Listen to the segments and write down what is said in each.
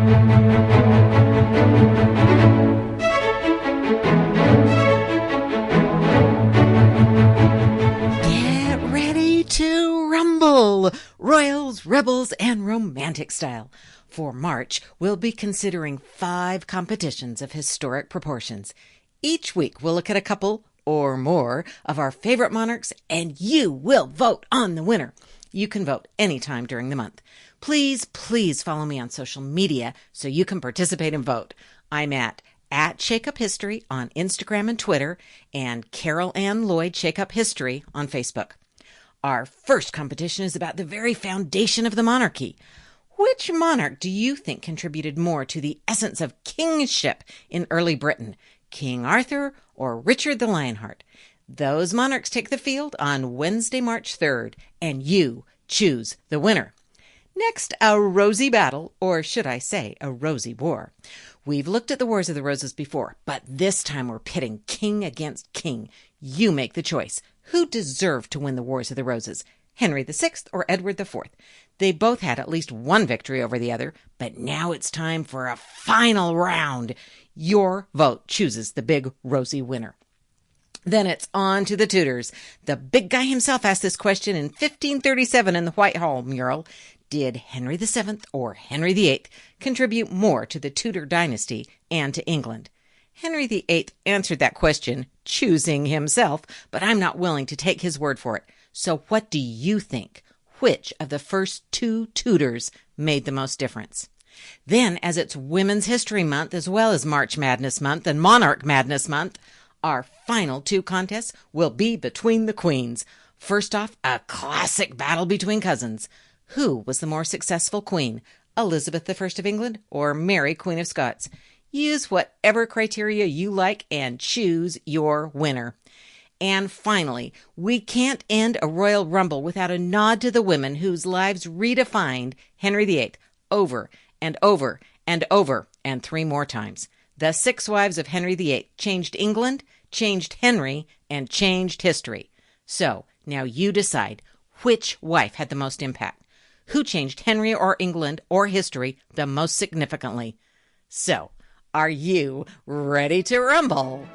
Get ready to rumble, royals, rebels, and romantic style. For March, we'll be considering 5 competitions of historic proportions. Each week, we'll look at a couple or more of our favorite monarchs, and you will vote on the winner. You can vote anytime during the month. Please follow me on social media so you can participate and vote. I'm at Shakeup History on Instagram and Twitter, and Carol Ann Lloyd Shakeup History on Facebook. Our first competition is about the very foundation of the monarchy. Which monarch do you think contributed more to the essence of kingship in early Britain? King Arthur or Richard the Lionheart? Those monarchs take the field on Wednesday, March 3rd, and you choose the winner. Next, a rosy battle, or should I say, a rosy war. We've looked at the Wars of the Roses before, but this time we're pitting king against king. You make the choice. Who deserved to win the Wars of the Roses? Henry VI or Edward IV? They both had at least one victory over the other, but now it's time for a final round. Your vote chooses the big rosy winner. Then it's on to the Tudors. The big guy himself asked this question in 1537 in the Whitehall mural. Did Henry VII or Henry VIII contribute more to the Tudor dynasty and to England? Henry VIII answered that question, choosing himself, but I'm not willing to take his word for it. So what do you think? Which of the first 2 Tudors made the most difference? Then, as it's Women's History Month as well as March Madness Month and Monarch Madness Month, our final 2 contests will be between the queens. First off, a classic battle between cousins. Who was the more successful queen, Elizabeth I of England or Mary, Queen of Scots? Use whatever criteria you like and choose your winner. And finally, we can't end a royal rumble without a nod to the women whose lives redefined Henry VIII over and over and over and 3 more times. The 6 wives of Henry VIII changed England, changed Henry, and changed history. So now you decide which wife had the most impact. Who changed Henry or England or history the most significantly? So, are you ready to rumble?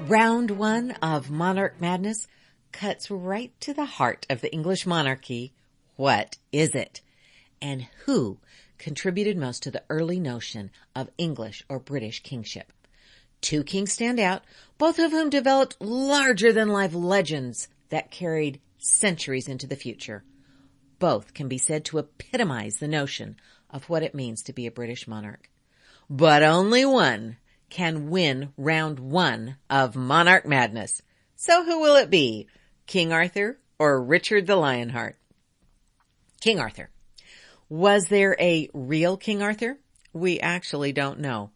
Round 1 of Monarch Madness cuts right to the heart of the English monarchy. What is it? And who contributed most to the early notion of English or British kingship? 2 kings stand out, both of whom developed larger-than-life legends that carried centuries into the future. Both can be said to epitomize the notion of what it means to be a British monarch. But only one can win round 1 of Monarch Madness. So who will it be? King Arthur or Richard the Lionheart? King Arthur. Was there a real King Arthur? We actually don't know.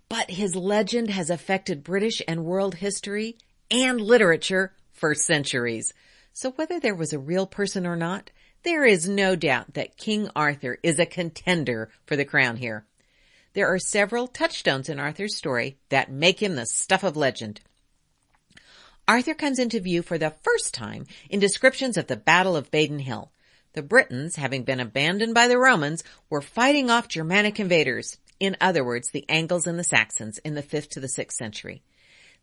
But his legend has affected British and world history and literature for centuries. So whether there was a real person or not, there is no doubt that King Arthur is a contender for the crown here. There are several touchstones in Arthur's story that make him the stuff of legend. Arthur comes into view for the first time in descriptions of the Battle of Badon Hill. The Britons, having been abandoned by the Romans, were fighting off Germanic invaders. In other words, the Angles and the Saxons in the 5th to the 6th century.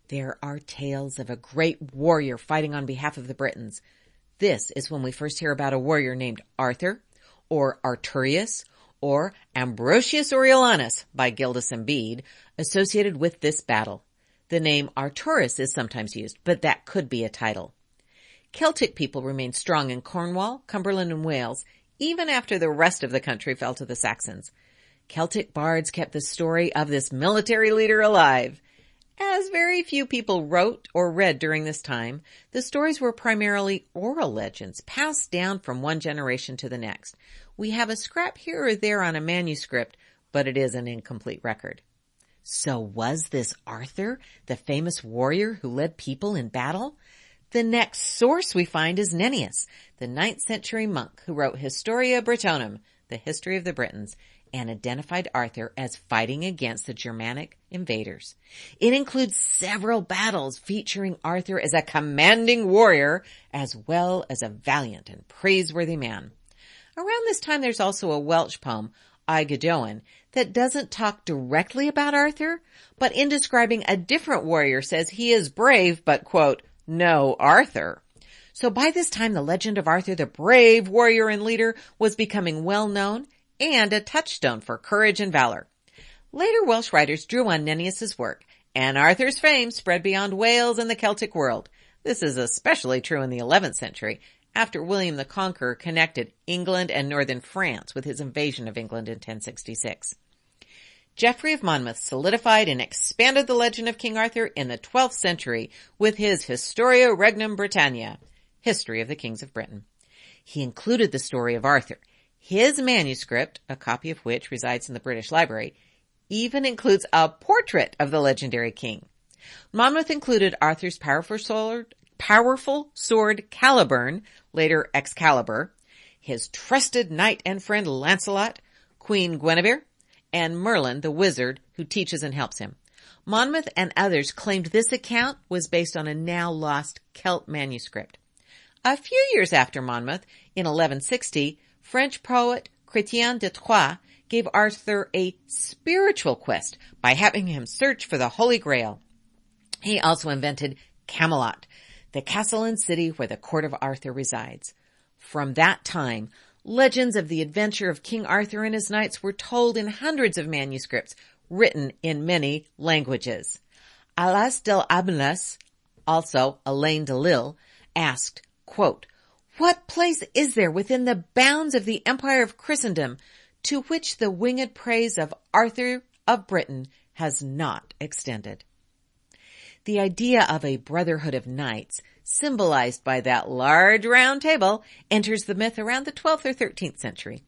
There are tales of a great warrior fighting on behalf of the Britons. This is when we first hear about a warrior named Arthur, or Arturius, or Ambrosius Aurelianus by Gildas and Bede, associated with this battle. The name Arturus is sometimes used, but that could be a title. Celtic people remained strong in Cornwall, Cumberland, and Wales, even after the rest of the country fell to the Saxons. Celtic bards kept the story of this military leader alive. As very few people wrote or read during this time, the stories were primarily oral legends passed down from one generation to the next. We have a scrap here or there on a manuscript, but it is an incomplete record. So was this Arthur, the famous warrior who led people in battle? The next source we find is Nennius, the 9th century monk who wrote Historia Britonum, the history of the Britons, and identified Arthur as fighting against the Germanic invaders. It includes several battles featuring Arthur as a commanding warrior as well as a valiant and praiseworthy man. Around this time, there's also a Welsh poem, I Gwydion, that doesn't talk directly about Arthur, but in describing a different warrior says he is brave, but, quote, no Arthur. So by this time, the legend of Arthur, the brave warrior and leader, was becoming well known and a touchstone for courage and valor. Later Welsh writers drew on Nennius's work, and Arthur's fame spread beyond Wales and the Celtic world. This is especially true in the 11th century, after William the Conqueror connected England and northern France with his invasion of England in 1066. Geoffrey of Monmouth solidified and expanded the legend of King Arthur in the 12th century with his Historia Regnum Britanniae, History of the Kings of Britain. He included the story of Arthur. His manuscript, a copy of which resides in the British Library, even includes a portrait of the legendary king. Monmouth included Arthur's powerful sword Caliburn, later Excalibur, his trusted knight and friend Lancelot, Queen Guinevere, and Merlin, the wizard, who teaches and helps him. Monmouth and others claimed this account was based on a now lost Celt manuscript. A few years after Monmouth, in 1160, French poet Chrétien de Troyes gave Arthur a spiritual quest by having him search for the Holy Grail. He also invented Camelot, the castle and city where the court of Arthur resides. From that time, legends of the adventure of King Arthur and his knights were told in hundreds of manuscripts, written in many languages. Alas del Abnas, also Alain de Lille, asked, quote, what place is there within the bounds of the empire of Christendom to which the winged praise of Arthur of Britain has not extended? The idea of a brotherhood of knights, symbolized by that large round table, enters the myth around the 12th or 13th century.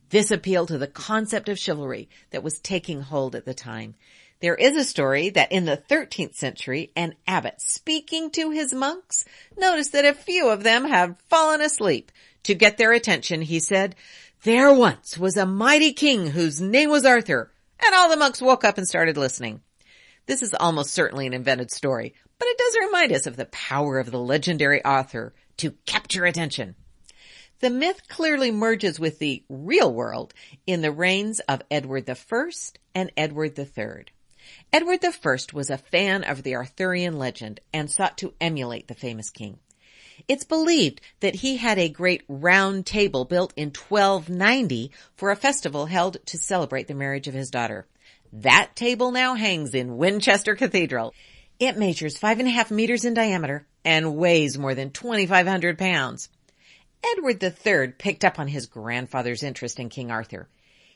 This appealed to the concept of chivalry that was taking hold at the time. There is a story that in the 13th century, an abbot speaking to his monks noticed that a few of them had fallen asleep. To get their attention, he said, there once was a mighty king whose name was Arthur, and all the monks woke up and started listening. This is almost certainly an invented story, but it does remind us of the power of the legendary Arthur to capture attention. The myth clearly merges with the real world in the reigns of Edward I and Edward III. Edward I was a fan of the Arthurian legend and sought to emulate the famous king. It's believed that he had a great round table built in 1290 for a festival held to celebrate the marriage of his daughter. That table now hangs in Winchester Cathedral. It measures 5.5 meters in diameter and weighs more than 2,500 pounds. Edward III picked up on his grandfather's interest in King Arthur.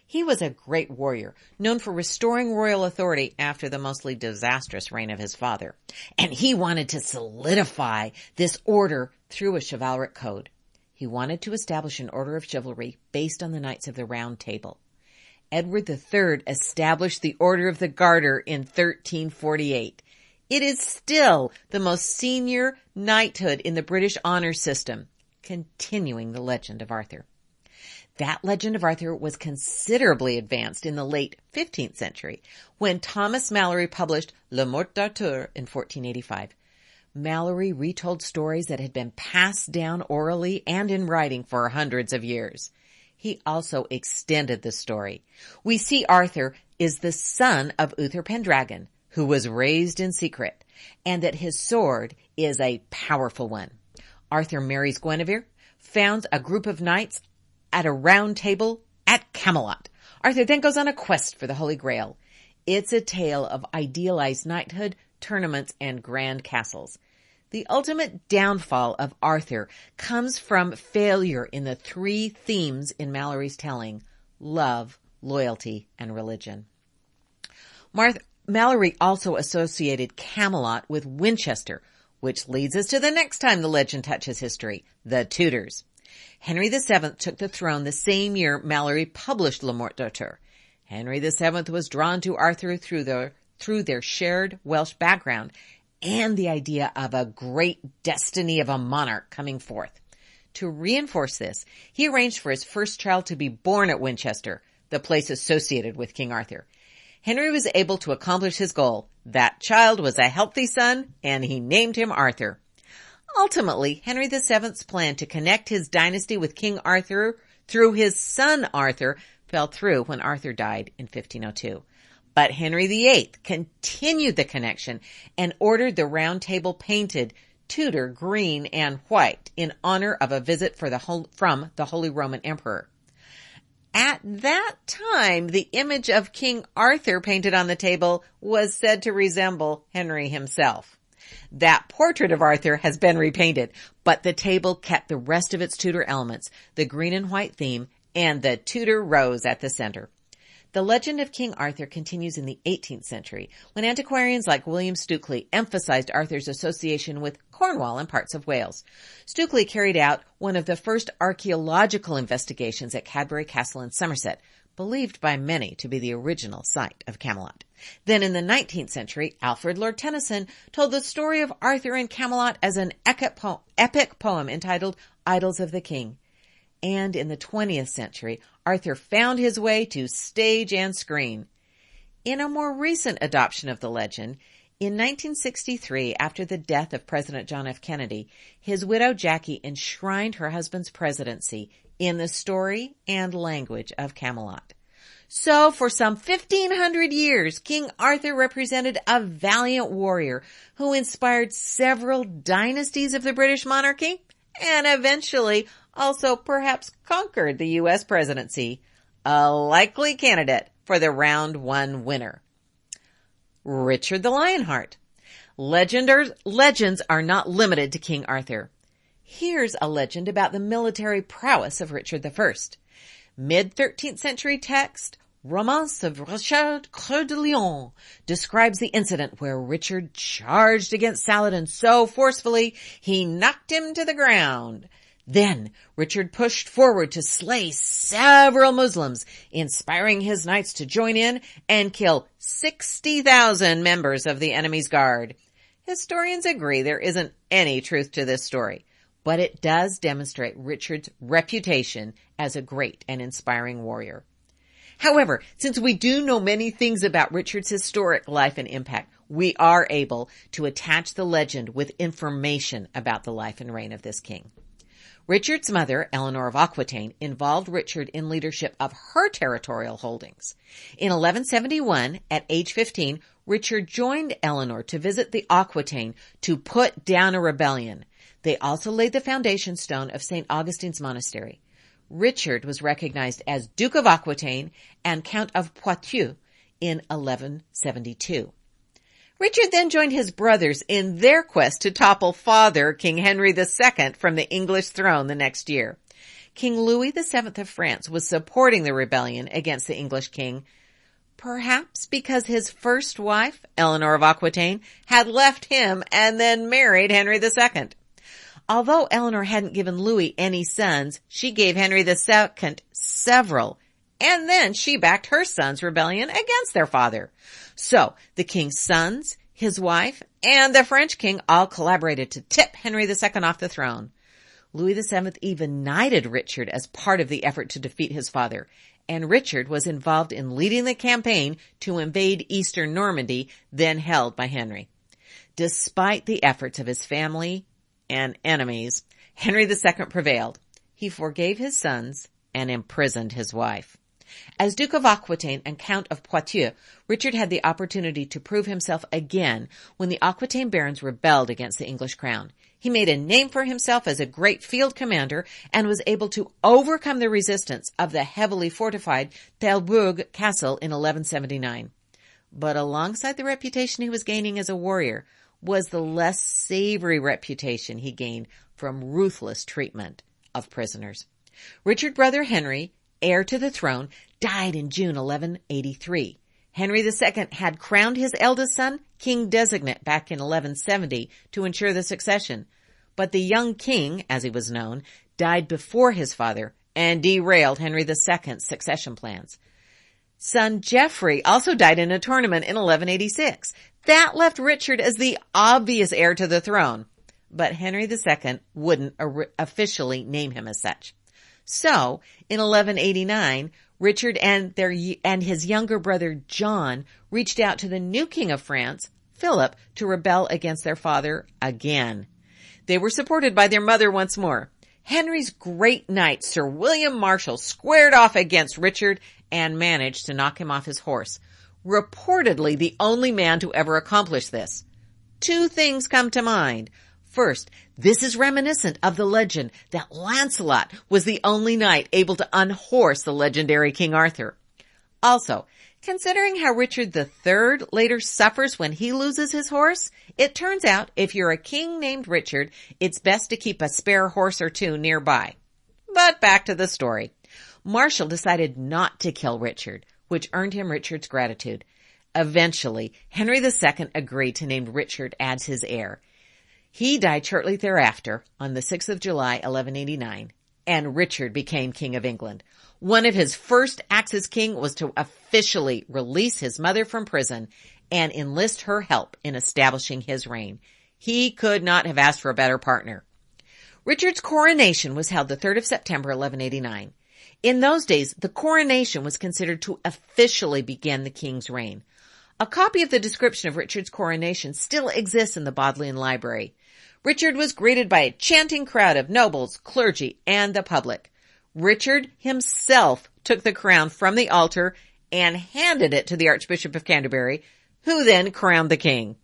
He was a great warrior, known for restoring royal authority after the mostly disastrous reign of his father. And he wanted to solidify this order through a chivalric code. He wanted to establish an order of chivalry based on the Knights of the Round Table. Edward III established the Order of the Garter in 1348. It is still the most senior knighthood in the British honor system, continuing the legend of Arthur. That legend of Arthur was considerably advanced in the late 15th century when Thomas Malory published Le Morte d'Arthur in 1485. Malory retold stories that had been passed down orally and in writing for hundreds of years. He also extended the story. We see Arthur is the son of Uther Pendragon, who was raised in secret, and that his sword is a powerful one. Arthur marries Guinevere, founds a group of knights at a round table at Camelot. Arthur then goes on a quest for the Holy Grail. It's a tale of idealized knighthood, tournaments, and grand castles. The ultimate downfall of Arthur comes from failure in the three themes in Malory's telling: love, loyalty, and religion. Malory also associated Camelot with Winchester, which leads us to the next time the legend touches history, the Tudors. Henry VII took the throne the same year Malory published Le Morte d'Arthur. Henry VII was drawn to Arthur through their shared Welsh background and the idea of a great destiny of a monarch coming forth. To reinforce this, he arranged for his first child to be born at Winchester, the place associated with King Arthur. Henry was able to accomplish his goal. That child was a healthy son, and he named him Arthur. Ultimately, Henry VII's plan to connect his dynasty with King Arthur through his son Arthur fell through when Arthur died in 1502. But Henry VIII continued the connection and ordered the Round Table painted Tudor green and white in honor of a visit from the Holy Roman Emperor. At that time, the image of King Arthur painted on the table was said to resemble Henry himself. That portrait of Arthur has been repainted, but the table kept the rest of its Tudor elements, the green and white theme, and the Tudor rose at the center. The legend of King Arthur continues in the 18th century, when antiquarians like William Stukeley emphasized Arthur's association with Cornwall and parts of Wales. Stukeley carried out one of the first archaeological investigations at Cadbury Castle in Somerset, believed by many to be the original site of Camelot. Then in the 19th century, Alfred Lord Tennyson told the story of Arthur and Camelot as an epic poem entitled Idylls of the King. And in the 20th century, Arthur found his way to stage and screen. In a more recent adoption of the legend, in 1963, after the death of President John F. Kennedy, his widow Jackie enshrined her husband's presidency in the story and language of Camelot. So for some 1,500 years, King Arthur represented a valiant warrior who inspired several dynasties of the British monarchy and eventually also perhaps conquered the U.S. presidency, a likely candidate for the round one winner. Richard the Lionheart. Legends are not limited to King Arthur. Here's a legend about the military prowess of Richard I. Mid-13th century text, Romance of Richard Coeur de Lion, describes the incident where Richard charged against Saladin so forcefully he knocked him to the ground. Then Richard pushed forward to slay several Muslims, inspiring his knights to join in and kill 60,000 members of the enemy's guard. Historians agree there isn't any truth to this story, but it does demonstrate Richard's reputation as a great and inspiring warrior. However, since we do know many things about Richard's historic life and impact, we are able to attach the legend with information about the life and reign of this king. Richard's mother, Eleanor of Aquitaine, involved Richard in leadership of her territorial holdings. In 1171, at age 15, Richard joined Eleanor to visit the Aquitaine to put down a rebellion. They also laid the foundation stone of St. Augustine's Monastery. Richard was recognized as Duke of Aquitaine and Count of Poitou in 1172. Richard then joined his brothers in their quest to topple father King Henry II from the English throne the next year. King Louis VII of France was supporting the rebellion against the English king, perhaps because his first wife, Eleanor of Aquitaine, had left him and then married Henry II. Although Eleanor hadn't given Louis any sons, she gave Henry II several, and then she backed her son's rebellion against their father. So the king's sons, his wife, and the French king all collaborated to tip Henry II off the throne. Louis VII even knighted Richard as part of the effort to defeat his father, and Richard was involved in leading the campaign to invade eastern Normandy, then held by Henry. Despite the efforts of his family and enemies, Henry II prevailed. He forgave his sons and imprisoned his wife. As Duke of Aquitaine and Count of Poitou, Richard had the opportunity to prove himself again when the Aquitaine barons rebelled against the English crown. He made a name for himself as a great field commander and was able to overcome the resistance of the heavily fortified Telbourg Castle in 1179. But alongside the reputation he was gaining as a warrior was the less savory reputation he gained from ruthless treatment of prisoners. Richard's brother Henry, heir to the throne, died in June 1183. Henry II had crowned his eldest son king designate back in 1170 to ensure the succession. But the young king, as he was known, died before his father and derailed Henry II's succession plans. Son Geoffrey also died in a tournament in 1186. That left Richard as the obvious heir to the throne, but Henry II wouldn't officially name him as such. So, in 1189, Richard and his younger brother John reached out to the new king of France, Philip, to rebel against their father again. They were supported by their mother once more. Henry's great knight, Sir William Marshal, squared off against Richard and managed to knock him off his horse. Reportedly the only man to ever accomplish this. Two things come to mind. First, this is reminiscent of the legend that Lancelot was the only knight able to unhorse the legendary King Arthur. Also, considering how Richard III later suffers when he loses his horse, it turns out if you're a king named Richard, it's best to keep a spare horse or two nearby. But back to the story. Marshal decided not to kill Richard, which earned him Richard's gratitude. Eventually, Henry II agreed to name Richard as his heir. He died shortly thereafter, on the 6th of July, 1189, and Richard became King of England. One of his first acts as king was to officially release his mother from prison and enlist her help in establishing his reign. He could not have asked for a better partner. Richard's coronation was held the 3rd of September, 1189. In those days, the coronation was considered to officially begin the king's reign. A copy of the description of Richard's coronation still exists in the Bodleian Library. Richard was greeted by a chanting crowd of nobles, clergy, and the public. Richard himself took the crown from the altar and handed it to the Archbishop of Canterbury, who then crowned the king.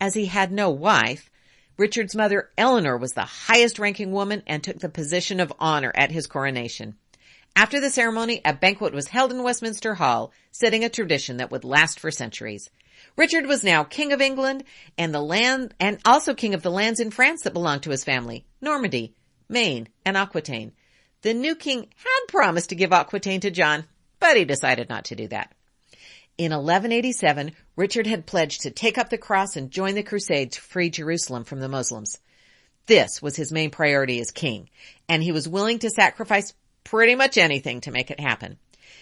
As he had no wife, Richard's mother Eleanor was the highest-ranking woman and took the position of honor at his coronation. After the ceremony, a banquet was held in Westminster Hall, setting a tradition that would last for centuries. Richard was now King of England and also king of the lands in France that belonged to his family, Normandy, Maine, and Aquitaine. The new king had promised to give Aquitaine to John, but he decided not to do that. In 1187, Richard had pledged to take up the cross and join the crusade to free Jerusalem from the Muslims. This was his main priority as king, and he was willing to sacrifice pretty much anything to make it happen.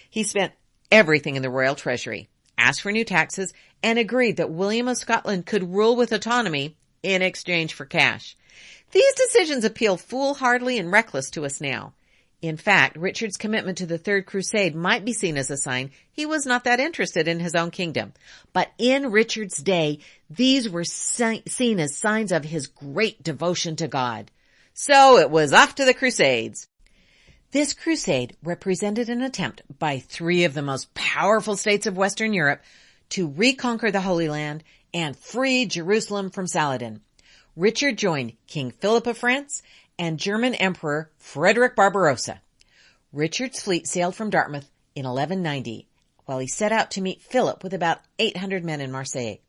He spent everything in the royal treasury, asked for new taxes, and agreed that William of Scotland could rule with autonomy in exchange for cash. These decisions appeal foolhardily and reckless to us now. In fact, Richard's commitment to the Third Crusade might be seen as a sign he was not that interested in his own kingdom. But in Richard's day, these were seen as signs of his great devotion to God. So it was off to the Crusades. This crusade represented an attempt by three of the most powerful states of Western Europe to reconquer the Holy Land and free Jerusalem from Saladin. Richard joined King Philip of France and German Emperor Frederick Barbarossa. Richard's fleet sailed from Dartmouth in 1190, while he set out to meet Philip with about 800 men in Marseille.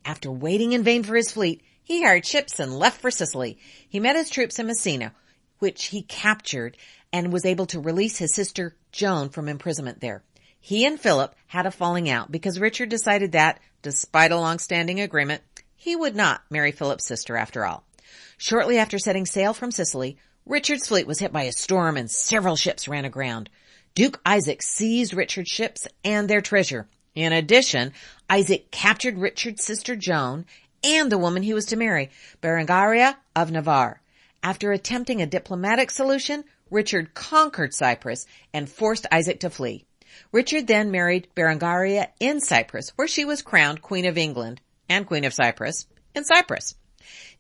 After waiting in vain for his fleet, he hired ships and left for Sicily. He met his troops in Messina, which he captured, and was able to release his sister Joan from imprisonment there. He and Philip had a falling out because Richard decided that, despite a long-standing agreement, he would not marry Philip's sister after all. Shortly after setting sail from Sicily, Richard's fleet was hit by a storm and several ships ran aground. Duke Isaac seized Richard's ships and their treasure. In addition, Isaac captured Richard's sister Joan and the woman he was to marry, Berengaria of Navarre. After attempting a diplomatic solution, Richard conquered Cyprus and forced Isaac to flee. Richard then married Berengaria in Cyprus, where she was crowned Queen of England and Queen of Cyprus in Cyprus.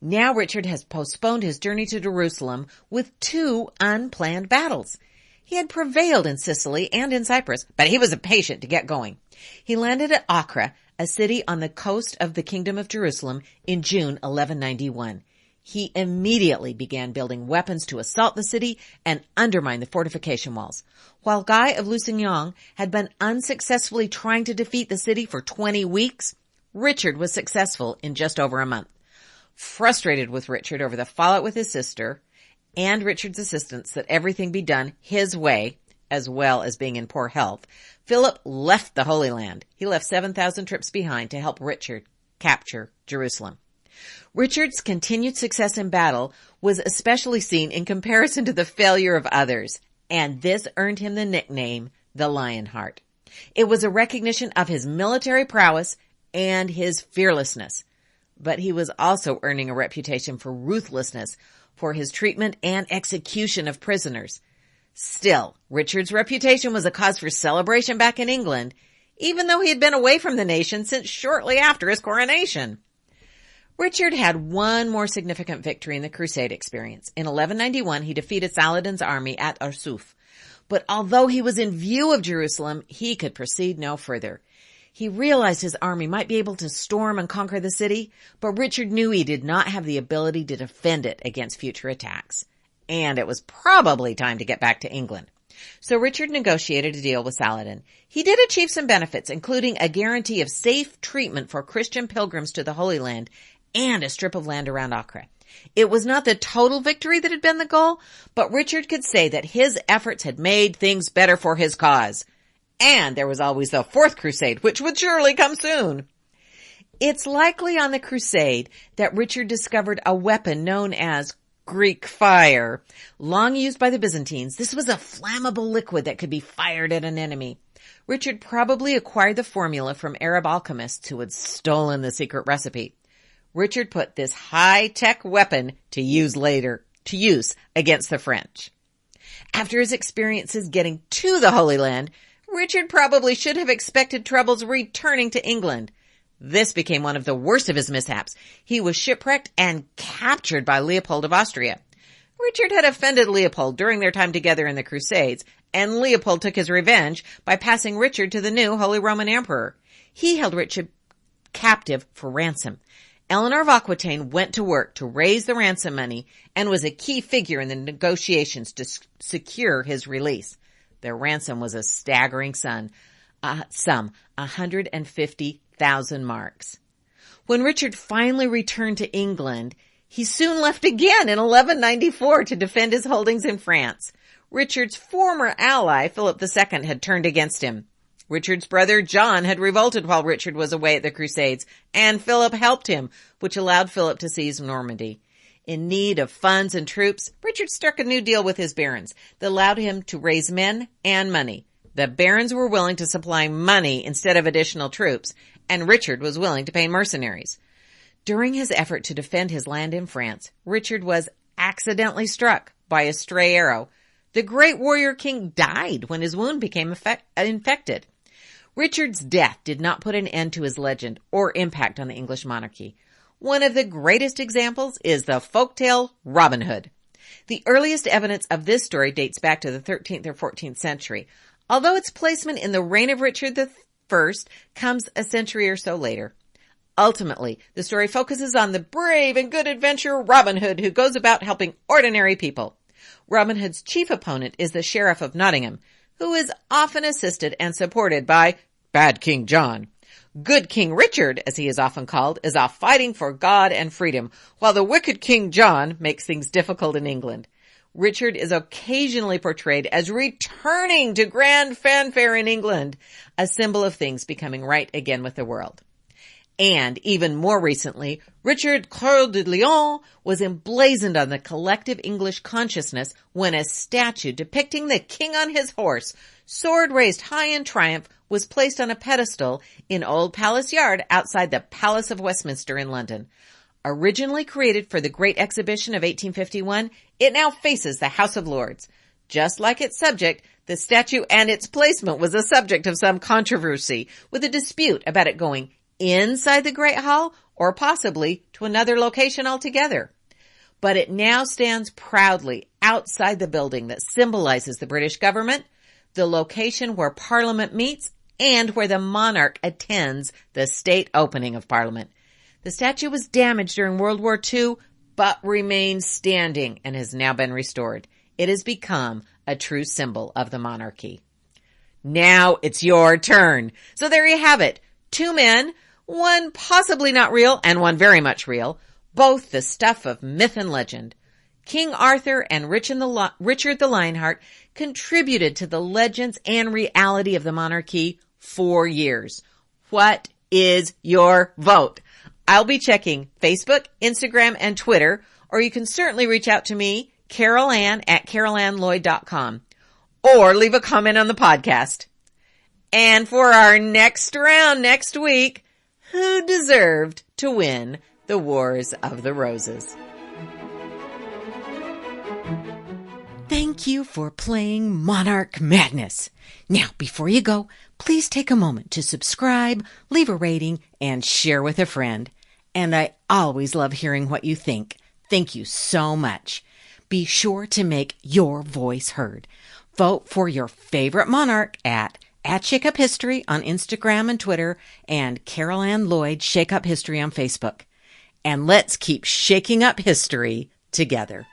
Now Richard has postponed his journey to Jerusalem with two unplanned battles. He had prevailed in Sicily and in Cyprus, but he was impatient to get going. He landed at Acre, a city on the coast of the Kingdom of Jerusalem, in June 1191. He immediately began building weapons to assault the city and undermine the fortification walls. While Guy of Lusignan had been unsuccessfully trying to defeat the city for 20 weeks, Richard was successful in just over a month. Frustrated with Richard over the fallout with his sister and Richard's insistence that everything be done his way, as well as being in poor health, Philip left the Holy Land. He left 7,000 troops behind to help Richard capture Jerusalem. Richard's continued success in battle was especially seen in comparison to the failure of others, and this earned him the nickname the Lionheart. It was a recognition of his military prowess and his fearlessness, but he was also earning a reputation for ruthlessness for his treatment and execution of prisoners. Still, Richard's reputation was a cause for celebration back in England, even though he had been away from the nation since shortly after his coronation. Richard had one more significant victory in the Crusade experience. In 1191, he defeated Saladin's army at Arsuf. But although he was in view of Jerusalem, he could proceed no further. He realized his army might be able to storm and conquer the city, but Richard knew he did not have the ability to defend it against future attacks. And it was probably time to get back to England. So Richard negotiated a deal with Saladin. He did achieve some benefits, including a guarantee of safe treatment for Christian pilgrims to the Holy Land and a strip of land around Acre. It was not the total victory that had been the goal, but Richard could say that his efforts had made things better for his cause. And there was always the Fourth Crusade, which would surely come soon. It's likely on the crusade that Richard discovered a weapon known as Greek fire. Long used by the Byzantines, this was a flammable liquid that could be fired at an enemy. Richard probably acquired the formula from Arab alchemists who had stolen the secret recipe. Richard put this high-tech weapon to use against the French. After his experiences getting to the Holy Land, Richard probably should have expected troubles returning to England. This became one of the worst of his mishaps. He was shipwrecked and captured by Leopold of Austria. Richard had offended Leopold during their time together in the Crusades, and Leopold took his revenge by passing Richard to the new Holy Roman Emperor. He held Richard captive for ransom. Eleanor of Aquitaine went to work to raise the ransom money and was a key figure in the negotiations to secure his release. Their ransom was a staggering sum, 150,000 marks. When Richard finally returned to England, he soon left again in 1194 to defend his holdings in France. Richard's former ally, Philip II, had turned against him. Richard's brother John had revolted while Richard was away at the Crusades, and Philip helped him, which allowed Philip to seize Normandy. In need of funds and troops, Richard struck a new deal with his barons that allowed him to raise men and money. The barons were willing to supply money instead of additional troops, and Richard was willing to pay mercenaries. During his effort to defend his land in France, Richard was accidentally struck by a stray arrow. The great warrior king died when his wound became infected. Richard's death did not put an end to his legend or impact on the English monarchy. One of the greatest examples is the folktale Robin Hood. The earliest evidence of this story dates back to the 13th or 14th century, although its placement in the reign of Richard I comes a century or so later. Ultimately, the story focuses on the brave and good adventurer Robin Hood, who goes about helping ordinary people. Robin Hood's chief opponent is the Sheriff of Nottingham, who is often assisted and supported by bad King John. Good King Richard, as he is often called, is off fighting for God and freedom, while the wicked King John makes things difficult in England. Richard is occasionally portrayed as returning to grand fanfare in England, a symbol of things becoming right again with the world. And even more recently, Richard Coeur de Lion was emblazoned on the collective English consciousness when a statue depicting the king on his horse, sword raised high in triumph, was placed on a pedestal in Old Palace Yard outside the Palace of Westminster in London. Originally created for the Great Exhibition of 1851, it now faces the House of Lords. Just like its subject, the statue and its placement was a subject of some controversy, with a dispute about it going inside the Great Hall or possibly to another location altogether. But it now stands proudly outside the building that symbolizes the British government, the location where Parliament meets, and where the monarch attends the state opening of Parliament. The statue was damaged during World War II, but remains standing and has now been restored. It has become a true symbol of the monarchy. Now it's your turn. So there you have it. Two men, one possibly not real and one very much real, both the stuff of myth and legend. King Arthur and Richard the Lionheart contributed to the legends and reality of the monarchy for years. What is your vote? I'll be checking Facebook, Instagram, and Twitter, or you can certainly reach out to me, Carol Ann at carolannlloyd.com, or leave a comment on the podcast. And for our next round next week, who deserved to win the Wars of the Roses? Thank you for playing Monarch Madness. Now, before you go, please take a moment to subscribe, leave a rating, and share with a friend. And I always love hearing what you think. Thank you so much. Be sure to make your voice heard. Vote for your favorite monarch at Shake Up History on Instagram and Twitter, and Carol Ann Lloyd Shake Up History on Facebook. And let's keep shaking up history together.